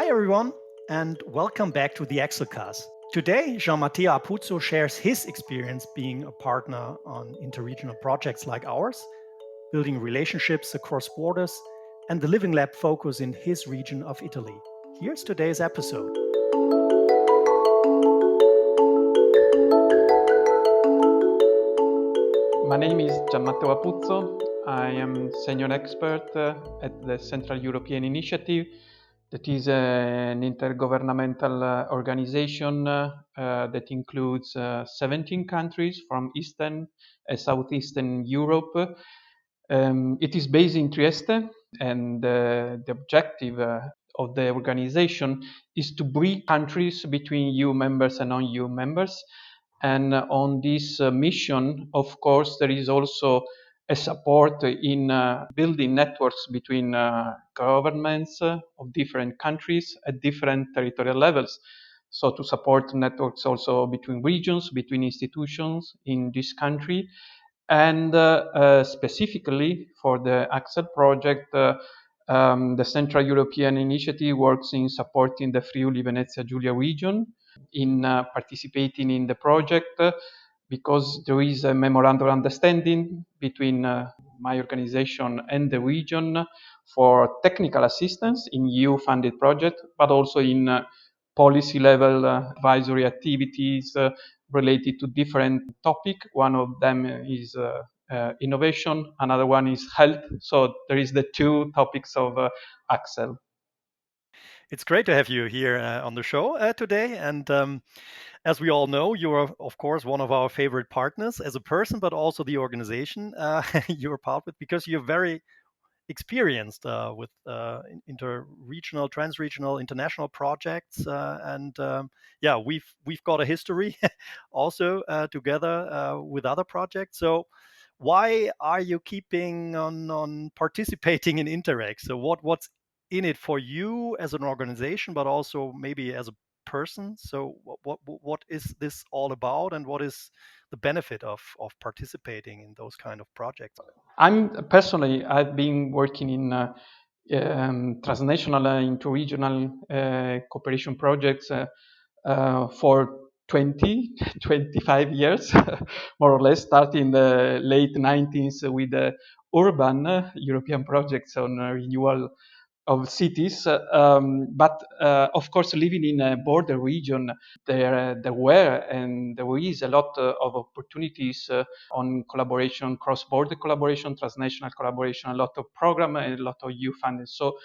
Hi everyone, and welcome back to the ACSELL. Today, Gian Matteo Apuzzo shares his experience being a partner on interregional projects like ours, building relationships across borders, and the Living Lab focus in his region of Italy. Here's today's episode. My name is Gian Matteo Apuzzo. I am senior expert at the Central European Initiative. That is an intergovernmental organization that includes 17 countries from Eastern and Southeastern Europe. It is based in Trieste, and the objective of the organization is to bridge countries between EU members and non-EU members. And on this mission, of course, there is also a support in building networks between governments of different countries at different territorial levels. So to support networks also between regions, between institutions in this country. And specifically for the ACSELL project, the Central European Initiative works in supporting the Friuli Venezia Giulia region in participating in the project because there is a memorandum of understanding between my organization and the region for technical assistance in EU-funded projects, but also in policy level advisory activities related to different topics. One of them is innovation, another one is health. So there is the two topics of ACSELL. It's great to have you here on the show today. And as we all know, you are, of course, one of our favorite partners as a person, but also the organization you're part with, because you're very experienced with interregional, transregional, international projects, and yeah, we've got a history also together with other projects. So, why are you keeping on participating in Interreg? So, what's in it for you as an organization, but also maybe as a person? So, what is this all about, and what is the benefit of participating in those kind of projects? I've been working in transnational interregional cooperation projects for 25 years, more or less, starting in the late 90s with the urban European projects on renewal of cities. But of course, living in a border region, there were and there is a lot of opportunities on collaboration, cross-border collaboration, transnational collaboration, a lot of program and a lot of EU funding. So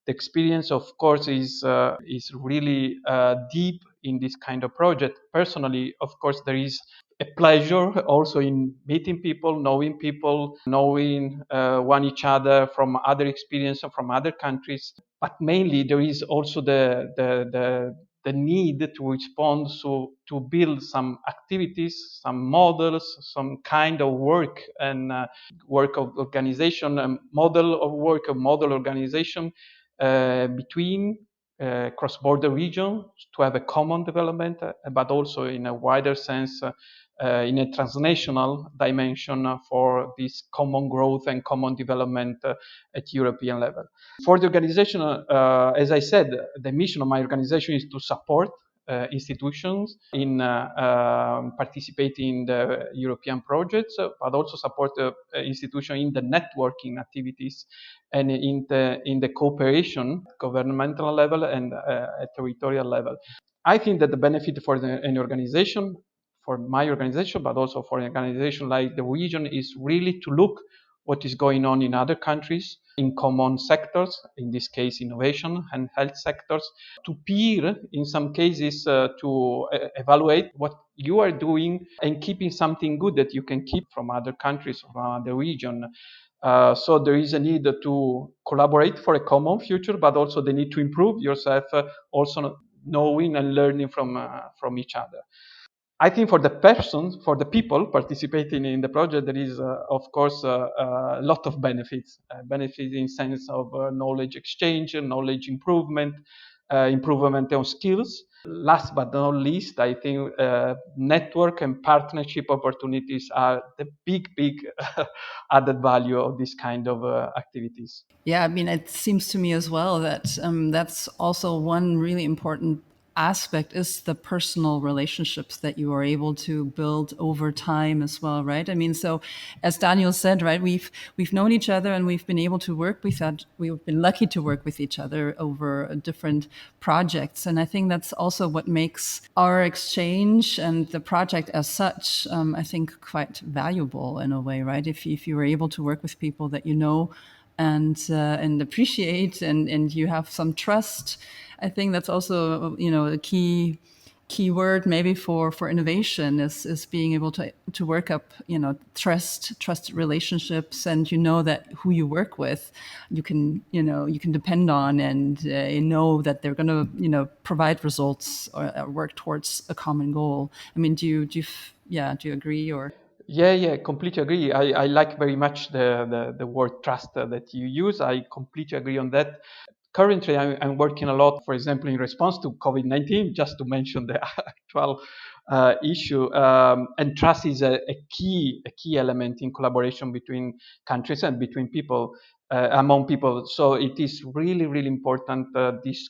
the experience, of course, is really deep in this kind of project. Personally, of course, there is a pleasure also in meeting people, knowing one each other from other experience from other countries. But mainly, there is also the need to respond, so to build some activities, some models, some kind of work and work of organization, a model of work, a model organization between cross-border regions to have a common development, but also in a wider sense, in a transnational dimension for this common growth and common development at European level. For the organization, as I said, the mission of my organization is to support institutions in participating in the European projects, but also support the institution in the networking activities and in the cooperation, governmental level and at territorial level. I think that the benefit for an organization, for my organization, but also for an organization like the region, is really to look what is going on in other countries in common sectors, in this case innovation and health sectors, to peer in some cases to evaluate what you are doing and keeping something good that you can keep from other countries, from the region. So there is a need to collaborate for a common future, but also the need to improve yourself, also knowing and learning from each other. I think for the persons, for the people participating in the project, there is, of course, a lot of benefits. Benefits in sense of knowledge exchange, knowledge improvement, improvement on skills, Last but not least, I think network and partnership opportunities are the big added value of this kind of activities. Yeah, I mean, it seems to me as well that that's also one really important aspect is the personal relationships that you are able to build over time as well, right? I mean, so as Daniel said, right, we've known each other and we've been able to work with that. We've been lucky to work with each other over different projects, and I think that's also what makes our exchange and the project as such, I think, quite valuable in a way, right? If you were able to work with people that you know and appreciate and you have some trust. I think that's also a key word maybe for innovation is being able to work up trust relationships, and you know that who you work with you can depend on, and you know that they're going to provide results or work towards a common goal. I mean, do you agree or? Yeah, completely agree. I like very much the word trust that you use. I completely agree on that. Currently, I'm working a lot, for example, in response to COVID-19, just to mention the actual issue. And trust is a key element in collaboration between countries and between people, among people. So it is really important, this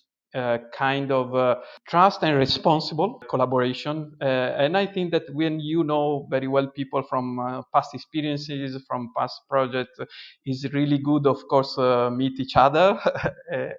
kind of trust and responsible collaboration. And I think that when you know very well people from past experiences, from past projects, is really good, of course, meet each other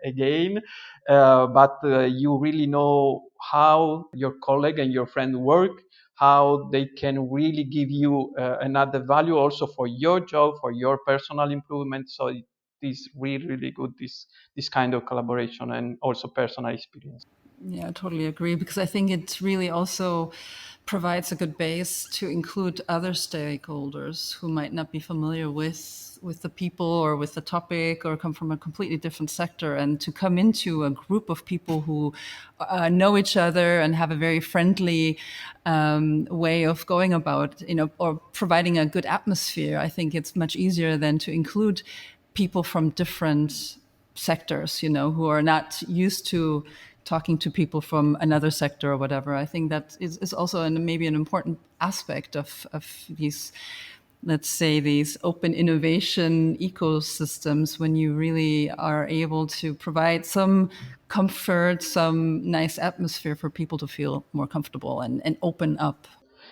again. But you really know how your colleague and your friend work, how they can really give you another value also for your job, for your personal improvement. So it is really good, this kind of collaboration and also personal experience. Yeah, I totally agree, because I think it really also provides a good base to include other stakeholders who might not be familiar with the people or with the topic or come from a completely different sector, and to come into a group of people who know each other and have a very friendly way of going about, or providing a good atmosphere. I think it's much easier than to include people from different sectors, who are not used to talking to people from another sector or whatever. I think that is also maybe an important aspect of these, let's say, these open innovation ecosystems, when you really are able to provide some comfort, some nice atmosphere for people to feel more comfortable and open up.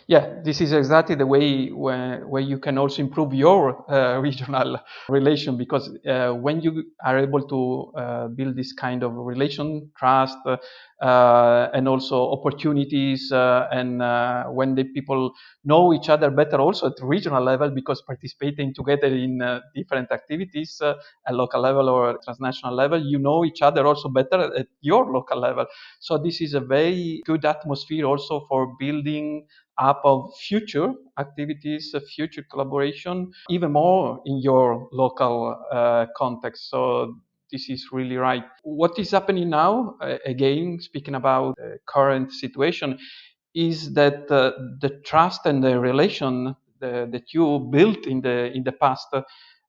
Yeah, this is exactly the way where you can also improve your regional relation, because when you are able to build this kind of relation, trust, and also opportunities, and when the people know each other better also at the regional level, because participating together in different activities at local level or transnational level, you know each other also better at your local level. So this is a very good atmosphere also for building up of future activities, future collaboration, even more in your local context. So this is really right. What is happening now, again, speaking about the current situation, is that the trust and the relation that you built in the past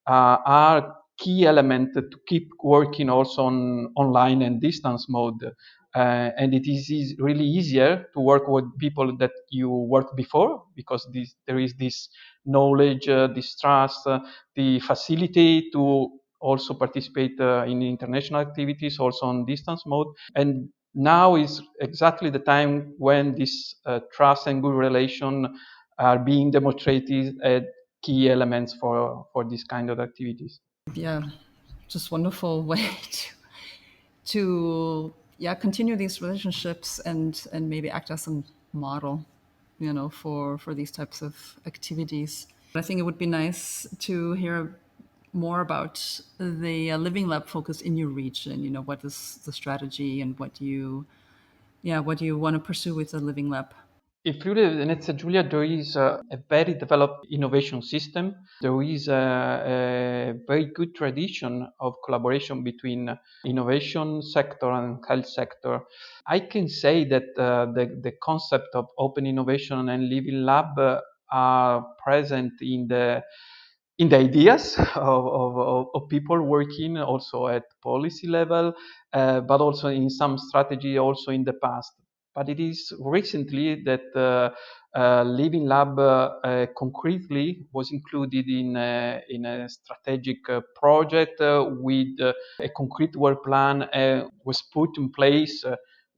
are key element to keep working also on online and distance mode. And it is really easier to work with people that you worked before, because there is this knowledge, this trust, the facility to also participate in international activities, also on distance mode. And now is exactly the time when this trust and good relation are being demonstrated as key elements for this kind of activities. Yeah, just wonderful way to yeah, continue these relationships and maybe act as a model, for these types of activities. I think it would be nice to hear more about the Living Lab focus in your region. What is the strategy, and what do you want to pursue with the Living Lab? In Friuli Venezia Giulia, there is a very developed innovation system. There is a very good tradition of collaboration between innovation sector and health sector. I can say that the concept of open innovation and living lab are present in the ideas of people working also at policy level, but also in some strategy also in the past. but it is recently that Living Lab concretely was included in a strategic project with a concrete work plan was put in place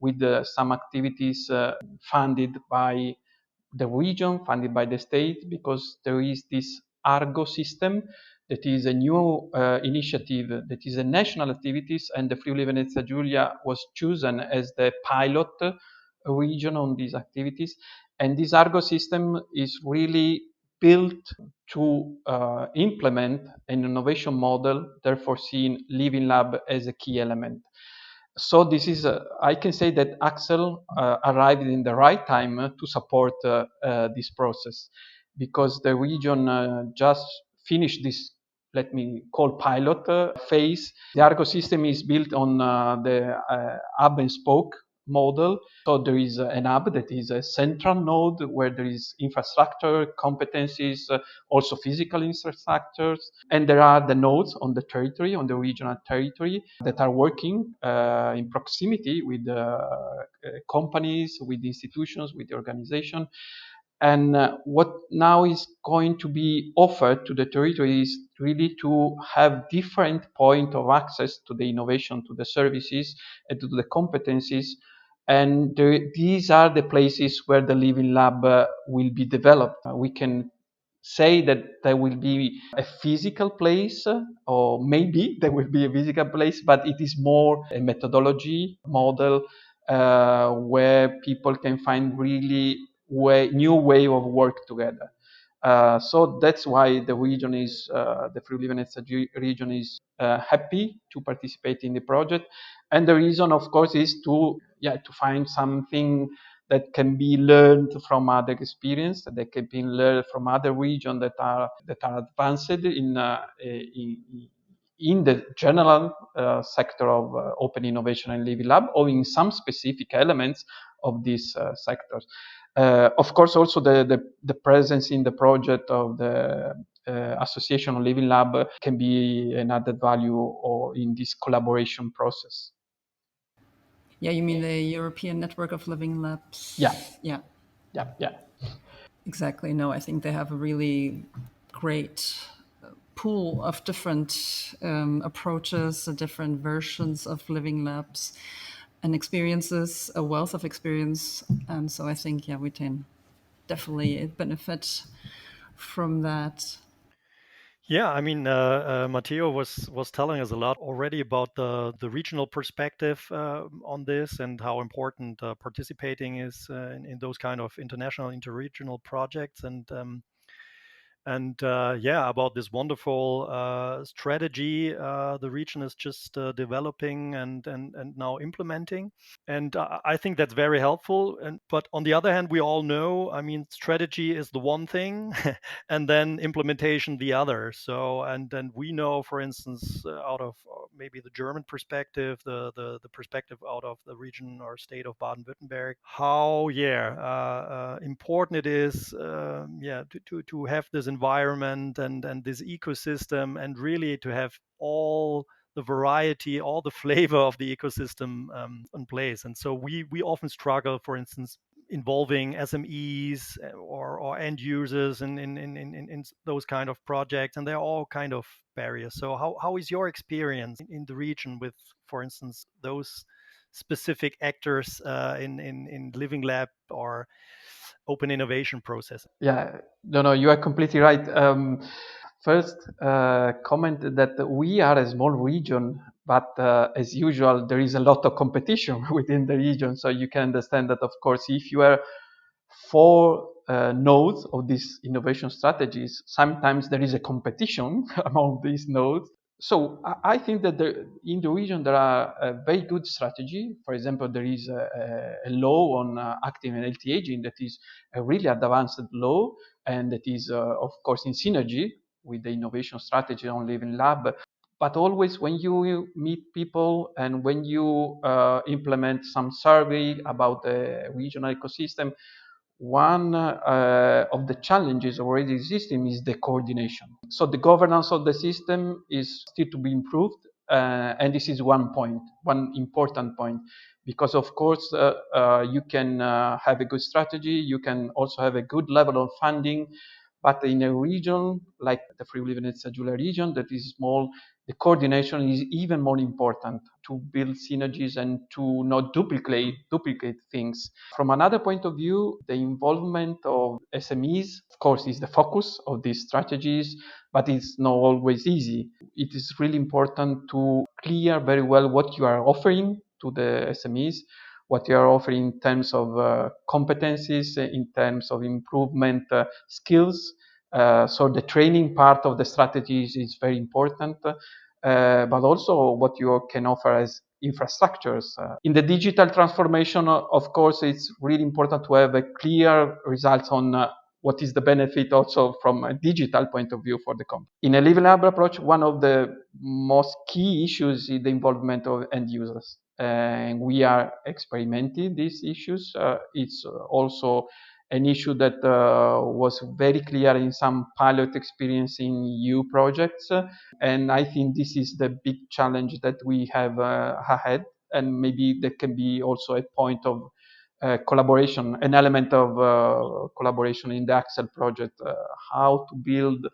with some activities funded by the region, funded by the state, because there is this Argo system that is a new initiative that is a national activities, and the Friuli Venezia Giulia was chosen as the pilot region on these activities. And this Argo system is really built to implement an innovation model, therefore seeing Living Lab as a key element. So this is, I can say that ACSELL arrived in the right time to support this process, because the region just finished this, let me call pilot phase. The Argo system is built on the hub and spoke model. So there is an hub that is a central node where there is infrastructure, competencies, also physical infrastructures, and there are the nodes on the territory, on the regional territory, that are working in proximity with companies, with institutions, with the organization. And what now is going to be offered to the territory is really to have different point of access to the innovation, to the services, and to the competencies. And these are the places where the Living Lab will be developed. We can say that there will be a physical place, or maybe there will be a physical place, but it is more a methodology model where people can find really new way of work together. So that's why the region is the Friuli Venezia region is happy to participate in the project, and the reason, of course, is to find something that can be learned from other experience, that can be learned from other regions that are advanced in the general sector of open innovation and Living Lab, or in some specific elements of these sectors. Of course, also the presence in the project of the Association of Living Lab can be an added value or in this collaboration process. Yeah, you mean the European Network of Living Labs? Yeah. Yeah. Yeah. Exactly. No, I think they have a really great pool of different approaches, different versions of Living Labs and experiences, a wealth of experience. And so I think, yeah, we can definitely benefit from that. Yeah, I mean, Matteo was telling us a lot already about the regional perspective on this, and how important participating is in those kind of international interregional projects, and yeah, about this wonderful strategy the region is just developing and now implementing. And I think that's very helpful. And but on the other hand, we all know, I mean, strategy is the one thing, and then implementation the other. So and then we know, for instance, out of maybe the German perspective, the perspective out of the region or state of Baden-Württemberg, how important it is, to have this environment and this ecosystem, and really to have all the variety, all the flavor of the ecosystem in place. And so we often struggle, for instance, involving SMEs or end users in those kind of projects, and they're all kind of barriers. So how is your experience in the region with, for instance, those specific actors in Living Lab or open innovation process? Yeah, no, you are completely right. First, comment that we are a small region, but as usual, there is a lot of competition within the region. So you can understand that, of course, if you are four nodes of these innovation strategies, sometimes there is a competition among these nodes. So I think that in the region there are a very good strategy. For example, there is a law on active and healthy aging that is a really advanced law, and that is, of course, in synergy with the innovation strategy on Living Lab. But always when you meet people and when you implement some survey about the regional ecosystem, one of the challenges already existing is the coordination. So the governance of the system is still to be improved, and this is one important point. because of course you can have a good strategy, you can also have a good level of funding, but in a region like the Friuli Venezia Giulia region that is small, the coordination is even more important to build synergies and to not duplicate things. From another point of view, the involvement of SMEs, of course, is the focus of these strategies, but it's not always easy. It is really important to clear very well what you are offering to the SMEs, what you are offering in terms of competencies, in terms of improvement skills. So the training part of the strategies is very important, but also what you can offer as infrastructures. In the digital transformation, of course, it's really important to have a clear results on what is the benefit also from a digital point of view for the company. In a Living Lab approach, one of the most key issues is the involvement of end users. And we are experimenting these issues. It's also an issue that was very clear in some pilot experience in EU projects. And I think this is the big challenge that we have ahead. And maybe there can be also a point of collaboration, an element of collaboration in the ACSELL project, how to build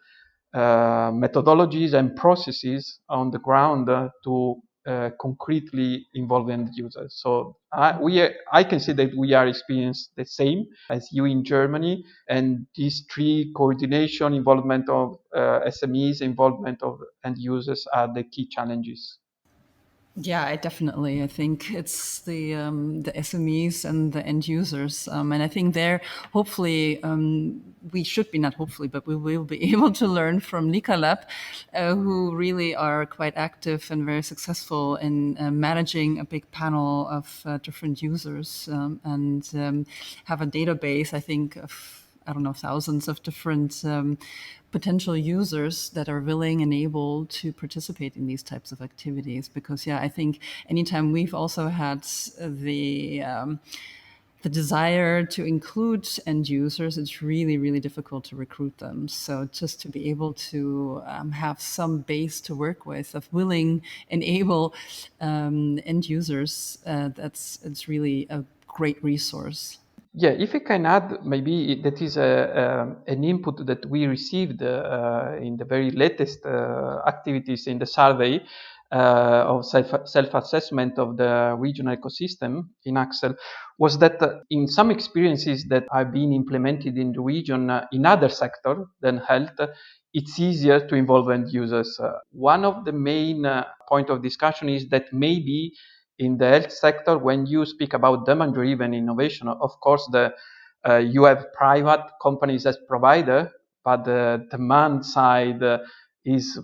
methodologies and processes on the ground to concretely involve end users. So I can say that we are experiencing the same as you in Germany, and these three: coordination, involvement of SMEs, involvement of end users, are the key challenges. Yeah, I think it's the SMEs and the end users, and I think there, hopefully, we should be not hopefully, but we will be able to learn from Lika Lab, who really are quite active and very successful in managing a big panel of different users and have a database, I think, of I don't know, thousands of different potential users that are willing and able to participate in these types of activities. Because, yeah, I think anytime we've also had the desire to include end users, it's really, really difficult to recruit them. So just to be able to have some base to work with of willing and able end users, it's really a great resource. Yeah, if I can add, maybe that is an input that we received in the very latest activities in the survey of self-assessment of the regional ecosystem in ACSELL, was that in some experiences that have been implemented in the region in other sectors than health, it's easier to involve end users. One of the main point of discussion is that maybe in the health sector, when you speak about demand-driven innovation, of course, you have private companies as provider, but the demand side is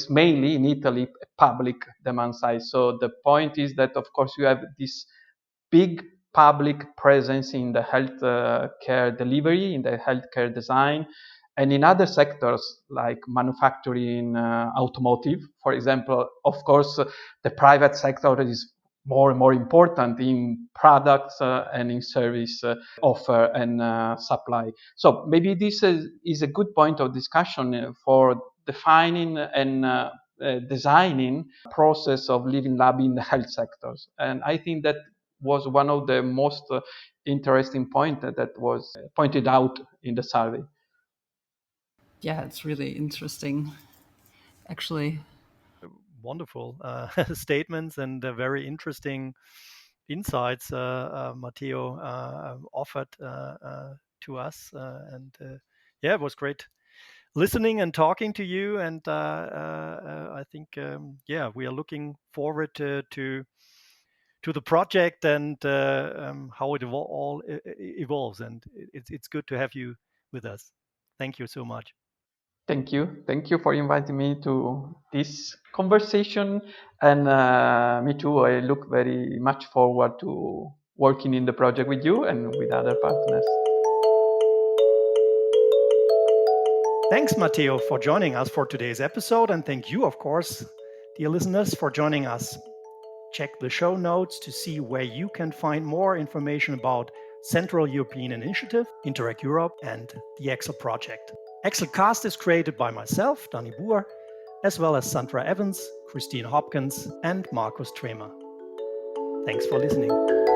mainly in Italy public demand side. So the point is that, of course, you have this big public presence in the health care delivery, in the healthcare design, and in other sectors like manufacturing, automotive, for example. Of course, the private sector is more and more important in products and in service offer and supply. So maybe this is a good point of discussion for defining and designing process of living lab in the health sectors. And I think that was one of the most interesting point that was pointed out in the survey. Yeah, it's really interesting, actually. Wonderful statements and very interesting insights Matteo offered to us. And yeah, it was great listening and talking to you. And I think, yeah, we are looking forward to the project and how it all evolves. And it's good to have you with us. Thank you so much. Thank you. Thank you for inviting me to this conversation. And me too, I look very much forward to working in the project with you and with other partners. Thanks, Matteo, for joining us for today's episode. And thank you, of course, dear listeners, for joining us. Check the show notes to see where you can find more information about Central European Initiative, Interreg Europe, and the ACSELL project. ACSELL Cast is created by myself, Danny Boer, as well as Sandra Evans, Christine Hopkins, and Markus Tremer. Thanks for listening.